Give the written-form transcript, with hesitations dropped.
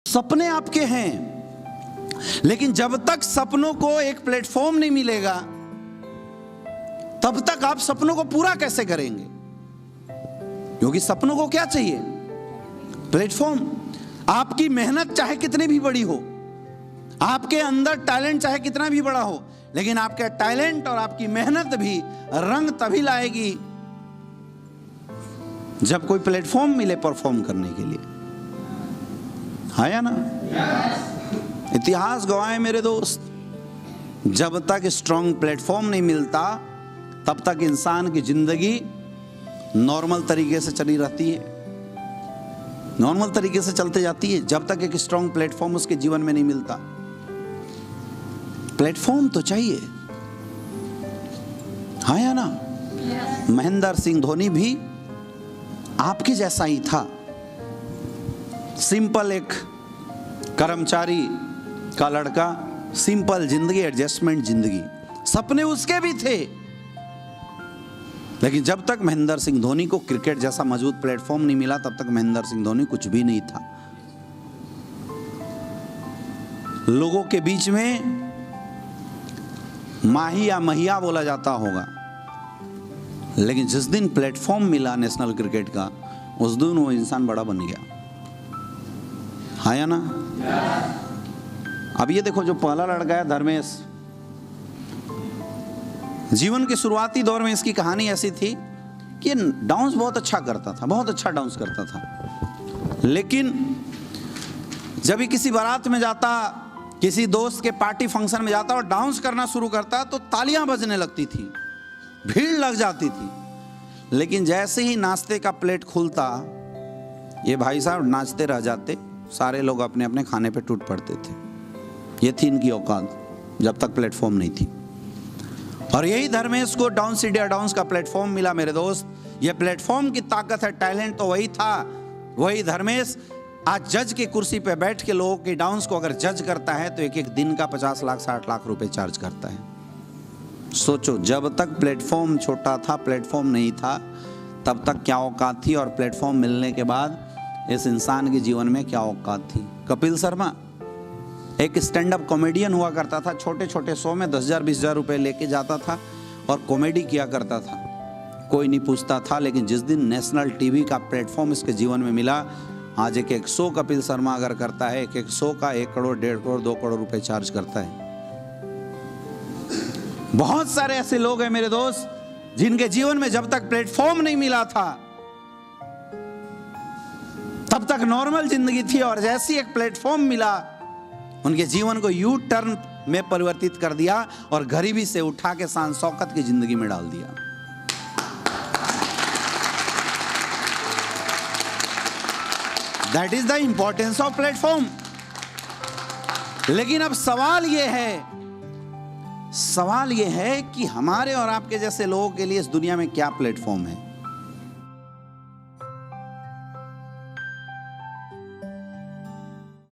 सपने आपके हैं, लेकिन जब तक सपनों को एक प्लेटफॉर्म नहीं मिलेगा तब तक आप सपनों को पूरा कैसे करेंगे? क्योंकि सपनों को क्या चाहिए? प्लेटफॉर्म। आपकी मेहनत चाहे कितनी भी बड़ी हो, आपके अंदर टैलेंट चाहे कितना भी बड़ा हो, लेकिन आपके टैलेंट और आपकी मेहनत भी रंग तभी लाएगी जब कोई प्लेटफॉर्म मिले परफॉर्म करने के लिए। है या ना? इतिहास गवाह है मेरे दोस्त, जब तक स्ट्रॉन्ग प्लेटफॉर्म नहीं मिलता तब तक इंसान की जिंदगी नॉर्मल तरीके से चली रहती है, नॉर्मल तरीके से चलते जाती है, जब तक एक स्ट्रॉन्ग प्लेटफॉर्म उसके जीवन में नहीं मिलता। प्लेटफॉर्म तो चाहिए। हाँ या ना? महेंद्र सिंह धोनी भी आपके जैसा ही था, सिंपल एक कर्मचारी का लड़का, सिंपल जिंदगी, एडजस्टमेंट जिंदगी, सपने उसके भी थे। लेकिन जब तक महेंद्र सिंह धोनी को क्रिकेट जैसा मजबूत प्लेटफॉर्म नहीं मिला तब तक महेंद्र सिंह धोनी कुछ भी नहीं था। लोगों के बीच में माही या महिया बोला जाता होगा, लेकिन जिस दिन प्लेटफॉर्म मिला नेशनल क्रिकेट का, उस दिन वो इंसान बड़ा बन गया। हाँ या ना? अब ये देखो, जो पहला लड़का है धर्मेश, जीवन के शुरुआती दौर में इसकी कहानी ऐसी थी कि डांस बहुत अच्छा करता था, बहुत अच्छा डांस करता था, लेकिन जब भी किसी बारात में जाता, किसी दोस्त के पार्टी फंक्शन में जाता और डांस करना शुरू करता तो तालियां बजने लगती थी, भीड़ लग जाती थी। लेकिन जैसे ही नाश्ते का प्लेट खुलता, ये भाई साहब नाचते रह जाते, सारे लोग अपने अपने खाने पे टूट पड़ते थे। ये थी इनकी औकात जब तक प्लेटफॉर्म नहीं थी। और यही धर्मेश को डांस इंडिया डांस का प्लेटफॉर्म मिला मेरे दोस्त। ये प्लेटफॉर्म की ताकत है, टैलेंट तो वही था। वही धर्मेश आज जज की कुर्सी पे बैठ के लोगों के डांस को अगर जज करता है तो एक एक दिन का 50 लाख 60 लाख रुपए चार्ज करता है। सोचो, जब तक प्लेटफॉर्म छोटा था, प्लेटफॉर्म नहीं था, तब तक क्या औकात थी, और प्लेटफॉर्म मिलने के बाद इस इंसान के जीवन में क्या औकात थी। कपिल शर्मा एक स्टैंड अप कॉमेडियन हुआ करता था, छोटे छोटे शो में 10,000 20,000 रुपए लेके जाता था और कॉमेडी किया करता था, कोई नहीं पूछता था। लेकिन जिस दिन नेशनल टीवी का प्लेटफॉर्म इसके जीवन में मिला, आज एक एक शो कपिल शर्मा अगर करता है, एक एक शो का 1 करोड़ 1.5 करोड़ 2 करोड़ रुपए चार्ज करता है। बहुत सारे ऐसे लोग हैं मेरे दोस्त जिनके जीवन में जब तक प्लेटफॉर्म नहीं मिला था तब तक नॉर्मल जिंदगी थी, और जैसी एक प्लेटफॉर्म मिला उनके जीवन को यू टर्न में परिवर्तित कर दिया और गरीबी से उठा के शान शौकत की जिंदगी में डाल दिया। That is the importance of platform. लेकिन अब सवाल यह है कि हमारे और आपके जैसे लोगों के लिए इस दुनिया में क्या प्लेटफॉर्म है।